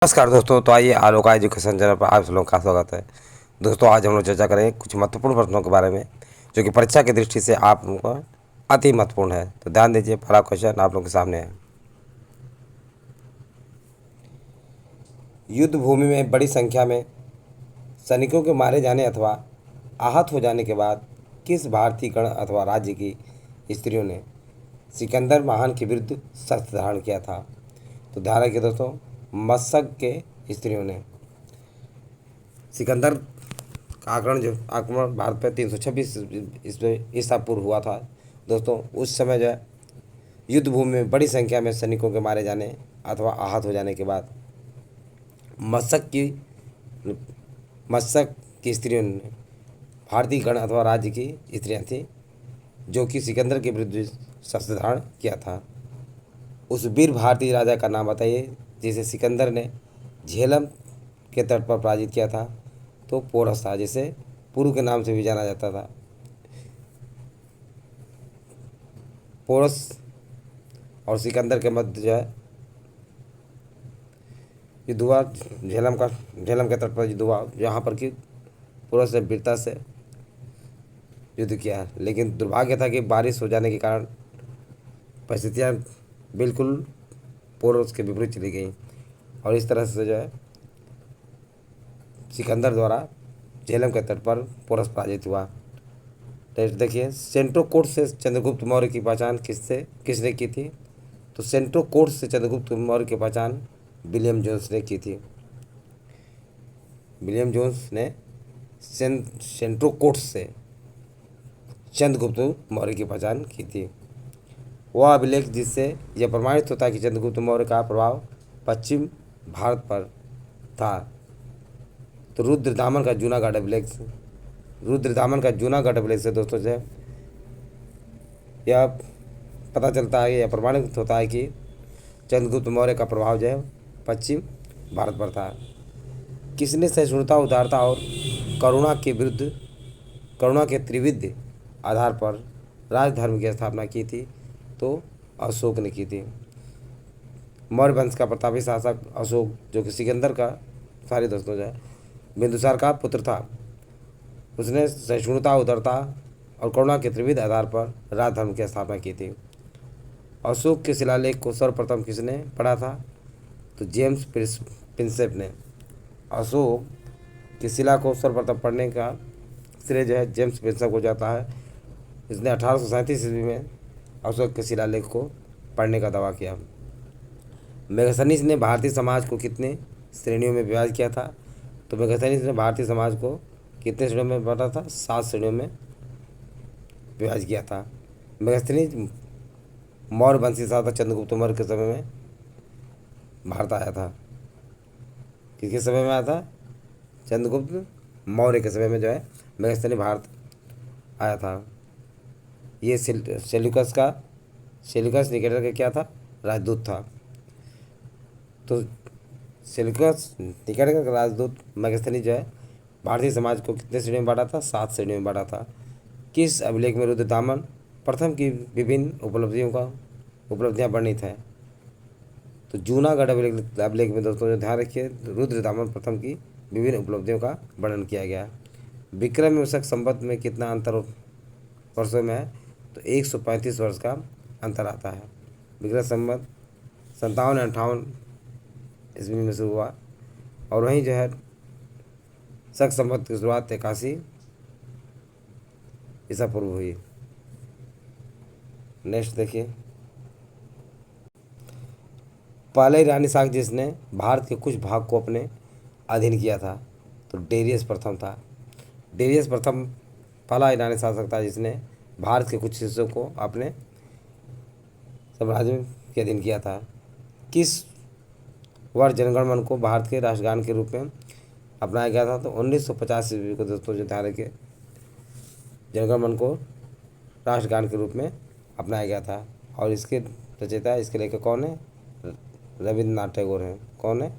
नमस्कार दोस्तों। तो आइए आलोका एजुकेशन चैनल पर आप सब लोगों का स्वागत है। दोस्तों आज हम लोग चर्चा करेंगे कुछ महत्वपूर्ण प्रश्नों के बारे में जो कि परीक्षा की दृष्टि से आप लोगों को अति महत्वपूर्ण है। तो ध्यान दीजिए, पहला क्वेश्चन आप लोगों के सामने है। युद्ध भूमि में बड़ी संख्या में सैनिकों के मारे जाने अथवा आहत हो जाने के बाद किस भारतीय गण अथवा राज्य की स्त्रियों ने सिकंदर महान के विरुद्ध शस्त्र धारण किया था? तो ध्यान रखिए दोस्तों, मशक के स्त्रियों ने। सिकंदर का आक्रमण भारत पर 326 ईसा पूर्व हुआ था। दोस्तों उस समय जो है युद्ध भूमि में बड़ी संख्या में सैनिकों के मारे जाने अथवा आहत हो जाने के बाद मशक की मशक की स्त्रियों ने, भारतीय गण अथवा राज्य की स्त्रियां थीं जो कि सिकंदर के विरुद्ध शस्त्र धारण किया था। उस वीर भारतीय राजा का नाम बताइए जिसे सिकंदर ने झेलम के तट पर पराजित किया था। तो पोरस था, जिसे पुरु के नाम से भी जाना जाता था। पोरस और सिकंदर के मध्य जो है युद्ध हुआ। झेलम के तट पर युद्ध हुआ, यहाँ पर कि पोरस ने वीरता से युद्ध किया, लेकिन दुर्भाग्य था कि बारिश हो जाने के कारण परिस्थितियाँ बिल्कुल पोरस के विपरीत चली गई और इस तरह से जो है सिकंदर द्वारा झेलम के तट पर पोरस पराजित हुआ। टेस्ट देखिए, सेंट्रोकोट से चंद्रगुप्त मौर्य की पहचान किसने की थी? तो सेंट्रोकोट से चंद्रगुप्त मौर्य की पहचान विलियम जोन्स ने की थी। विलियम जोन्स ने सेंट्रोकोट से चंद्रगुप्त मौर्य की पहचान की थी। वह अभिलेख जिससे यह प्रमाणित होता है कि चंद्रगुप्त मौर्य का प्रभाव पश्चिम भारत पर था। तो रुद्रदामन का जूनागढ़ अभिलेख से दोस्तों जो है यह पता चलता है, यह प्रमाणित होता है कि चंद्रगुप्त मौर्य का प्रभाव जो है पश्चिम भारत पर था। किसने सहिष्णुता, उदारता और करुणा के त्रिविध आधार पर राजधर्म की स्थापना की थी? तो अशोक ने की थी। मौर्य वंश का प्रतापी शासक अशोक, जो कि सिकंदर का दोस्तों जो है बिंदुसार का पुत्र था, उसने सहिष्णुता, उदारता और करुणा के त्रिविध आधार पर राजधर्म की स्थापना की थी। अशोक के शिलालेख को सर्वप्रथम किसने पढ़ा था? तो जेम्स प्रिंसेप ने। अशोक की शिला को सर्वप्रथम पढ़ने का श्रेय जो है जेम्स प्रिंसेप को जाता है। इसने 1837 ईस्वी में अशोक के शिलालेख को पढ़ने का दावा किया। मेगास्थनीज ने भारतीय समाज को कितने श्रेणियों में विभाजित किया था? तो मेगास्थनीज ने भारतीय समाज को कितने श्रेणियों में बांटा था? 7 श्रेणियों में विभाजित किया था। मेगास्थनीज मौर्य वंशी शासक चंद्रगुप्त मौर्य के समय में भारत आया था। किसके समय में आया था? चंद्रगुप्त मौर्य के समय में जो है मेगास्थनी भारत आया था। ये सेल्यूकस निकेटर का क्या था? राजदूत था। तो सेल्यूकस निकेटर का राजदूत मेगास्थनी जो है भारतीय समाज को कितने श्रेणियों में बांटा था? 7 श्रेणियों में बांटा था। किस अभिलेख में रुद्रदामन प्रथम की विभिन्न उपलब्धियां वर्णित हैं? तो जूनागढ़ अभिलेख में दोस्तों जो ध्यान रखिए, रुद्रदामन प्रथम की विभिन्न उपलब्धियों का वर्णन किया गया। विक्रम एवं शक संवत में कितना अंतर वर्षों में है? तो 135 वर्ष का अंतर आता है। विक्रम संवत 57-58 ईस्वी में शुरू हुआ और वहीं जो है शक संवत की शुरुआत 81 ईसा पूर्व हुई। नेक्स्ट देखिए, पहले रानी शाक जिसने भारत के कुछ भाग को अपने अधीन किया था? तो डेरियस प्रथम था। डेरियस प्रथम पहला ईरानी शासक था जिसने भारत के कुछ हिस्सों को अपने साम्राज्य के अधीन किया था। किस वर्ष जनगण मन को भारत के राष्ट्रगान के रूप में अपनाया गया था? तो 1950 ईस्वी को दोस्तों जो ध्यान रखिए, जनगण मन को राष्ट्रगान के रूप में अपनाया गया था। और इसके रचयिता, इसके लेखक कौन है? रविंद्रनाथ टैगोर हैं। कौन है?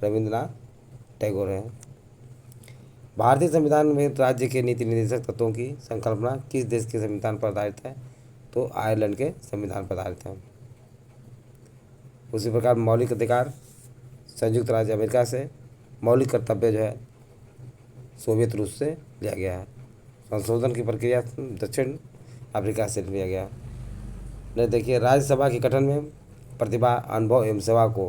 रविंद्रनाथ टैगोर हैं। भारतीय संविधान में राज्य के नीति निर्देशक तत्वों की संकल्पना किस देश के संविधान पर आधारित है? तो आयरलैंड के संविधान पर आधारित है। उसी प्रकार मौलिक अधिकार संयुक्त राज्य अमेरिका से, मौलिक कर्तव्य जो है सोवियत रूस से लिया गया है। संशोधन की प्रक्रिया दक्षिण अफ्रीका से लिया गया। नहीं, देखिए, राज्यसभा के गठन में प्रतिभा, अनुभव एवं सेवा को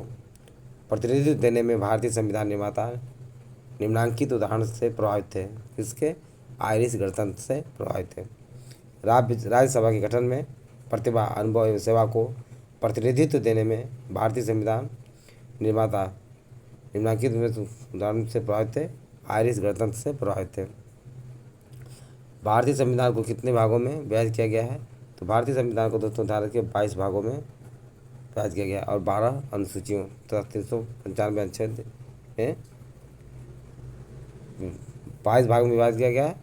प्रतिनिधित्व देने में भारतीय संविधान निर्माता निम्नांकित उदाहरण से प्रभावित थे। किसके? आयरिश गणतंत्र से प्रभावित थे। राज्यसभा के गठन में प्रतिभा, अनुभव एवं सेवा को प्रतिनिधित्व देने में भारतीय संविधान निर्माता निम्नांकित उदाहरण से प्रभावित थे। आयरिश गणतंत्र से प्रभावित थे। भारतीय संविधान को कितने भागों में विभाजित किया गया है? तो भारतीय संविधान को दोस्तों ध्यान रखिए 22 भागों में विभाजित किया गया और 12 अनुसूचियों तथा 395 अनुच्छेद में 22 भागों में विभाजित किया गया है।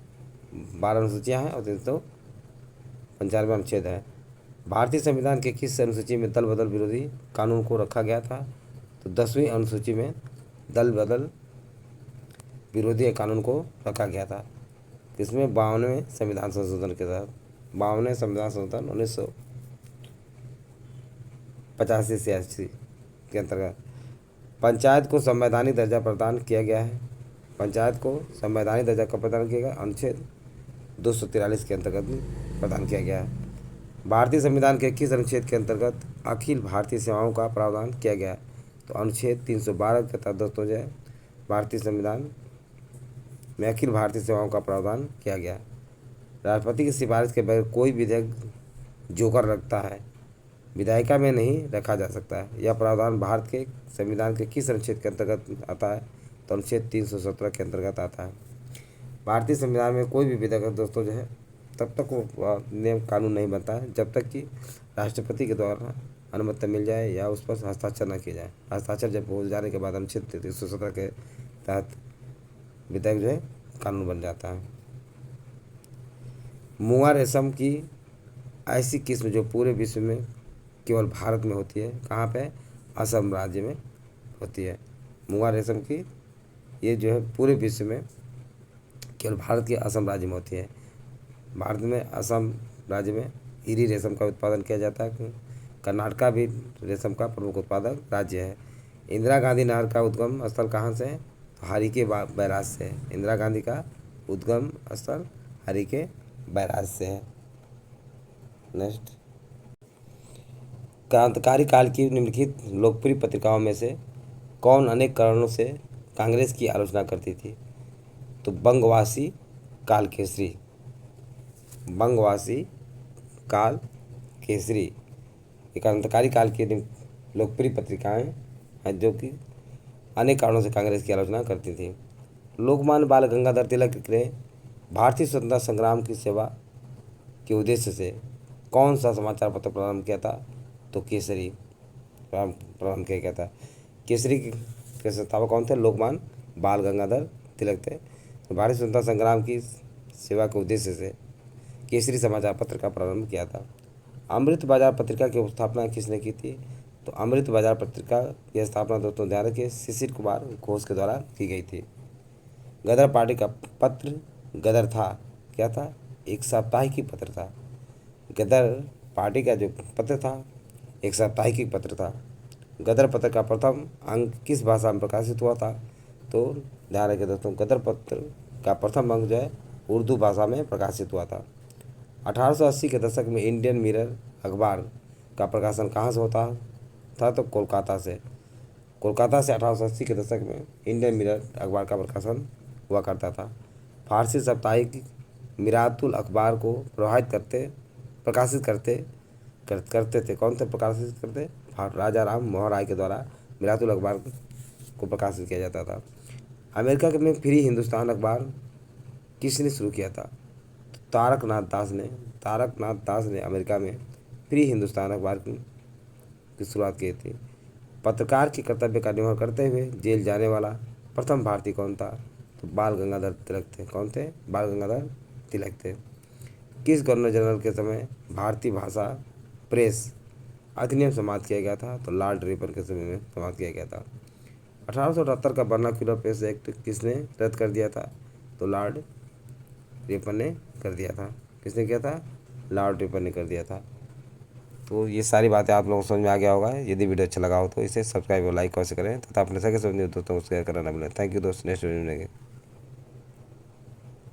12 अनुसूचियाँ हैं और 395 अनुच्छेद है। भारतीय संविधान के किस अनुसूची में दल बदल विरोधी कानून को रखा गया था? तो 10वीं अनुसूची में दल बदल विरोधी कानून को रखा गया था। किसमें? 52वें संविधान संशोधन के तहत। 52वें संविधान संशोधन 1985-86 के अंतर्गत। पंचायत को संवैधानिक दर्जा प्रदान किया गया है। पंचायत को संवैधानिक दर्जा कब प्रदान किया गया? अनुच्छेद 243 के अंतर्गत प्रदान किया गया है। भारतीय संविधान के किस अनुच्छेद के अंतर्गत अखिल भारतीय सेवाओं का प्रावधान किया गया है? तो अनुच्छेद 312 के तहत दोस्तों जो है भारतीय संविधान में अखिल भारतीय सेवाओं का प्रावधान किया गया। राष्ट्रपति की सिफारिश के बगैर कोई विधेयक जोकर रखता है विधायिका में नहीं रखा जा सकता है। यह प्रावधान भारत के संविधान के किस अनुच्छेद के अंतर्गत आता है? तो अनुच्छेद 317 के अंतर्गत आता है। भारतीय संविधान में कोई भी विधेयक दोस्तों जो है तब तक वो नियम कानून नहीं बनता है जब तक कि राष्ट्रपति के द्वारा अनुमति मिल जाए या उस पर हस्ताक्षर न किया जाए। हस्ताक्षर जब हो जाने के बाद अनुच्छेद 317 के तहत विधेयक जो है कानून बन जाता है। मुगा रेशम की ऐसी किस्म जो पूरे विश्व में केवल भारत में होती है, कहाँ पे? असम राज्य में होती है। मुगा रेशम की ये जो है पूरे विश्व में केवल भारत के असम राज्य में होती है। भारत में असम राज्य में इरी रेशम का उत्पादन किया जाता है। कर्नाटका भी रेशम का प्रमुख उत्पादक राज्य है। इंदिरा गांधी नहर का उद्गम स्थल कहाँ से है? तो हरिके बैराज से है। इंदिरा गांधी का उद्गम स्थल हरिके बैराज से है। नेक्स्ट, क्रांतिकारी काल की निम्नलिखित लोकप्रिय पत्रिकाओं में से कौन अनेक कारणों से कांग्रेस की आलोचना करती थी? तो बंगवासी काल केसरी। बंगवासी काल केसरी ये क्रांतिकारी काल की लोकप्रिय पत्रिकाएं हैं जो कि अनेक कारणों से कांग्रेस की आलोचना करती थी। लोकमान्य बाल गंगाधर तिलक ने भारतीय स्वतंत्रता संग्राम की सेवा के उद्देश्य से कौन सा समाचार पत्र प्रारंभ किया था? तो केसरी प्रारंभ किया गया था। केसरी के संस्थापक कौन थे? लोकमान्य बाल गंगाधर तिलक थे। भारतीय स्वतंत्रता संग्राम की सेवा के उद्देश्य से केसरी समाचार पत्र का प्रारंभ किया था। अमृत बाजार पत्रिका की स्थापना किसने की थी? तो अमृत बाजार पत्रिका की स्थापना दोस्तों ध्यान रखिए शिशिर कुमार घोष के द्वारा की गई थी। गदर पार्टी का पत्र गदर था, क्या था? एक साप्ताहिक पत्र था। गदर पार्टी का जो पत्र था एक साप्ताहिक पत्र था। गदर पत्र का प्रथम अंक किस भाषा में प्रकाशित हुआ था? तो ध्यान रखिए दोस्तों गदर पत्र का प्रथम अंक जो है उर्दू भाषा में प्रकाशित हुआ था। 1880 के दशक में इंडियन मिरर अखबार का प्रकाशन कहाँ से होता था? तो कोलकाता से। कोलकाता से 1880 के दशक में इंडियन मिरर अखबार का प्रकाशन हुआ करता था। फारसी साप्ताहिक मिरातुल अखबार को प्रकाशित करते थे। कौन थे प्रकाशित करते? राजा राम मोहन राय के द्वारा मिरातुल अखबार को प्रकाशित किया जाता था। अमेरिका में फ्री हिंदुस्तान अखबार किसने शुरू किया था? तारकनाथ दास ने अमेरिका में फ्री हिंदुस्तान अखबार की शुरुआत की थी। पत्रकार के कर्तव्य का निर्वहन करते हुए जेल जाने वाला प्रथम भारतीय कौन था? तो बाल गंगाधर तिलक थे। कौन थे? बाल गंगाधर तिलक थे। किस गवर्नर जनरल के समय भारतीय भाषा प्रेस अधिनियम समाप्त किया गया था? तो लॉर्ड रिपन के समय में समाप्त किया गया था। 1878 का वर्नाक्यूलर प्रेस एक्ट किसने रद्द कर दिया था? तो लॉर्ड रिपन ने कर दिया था। किसने किया था? लॉर्ड रिपन ने कर दिया था। तो ये सारी बातें आप लोगों को समझ में आ गया होगा। यदि वीडियो अच्छा लगा हो तो इसे सब्सक्राइब और लाइक अवश्य करें तथा अपने सगे सब दोस्तों को शेयर करना ना भूलें। थैंक यू दोस्त, नेक्स्ट वीडियो में मिलेंगे।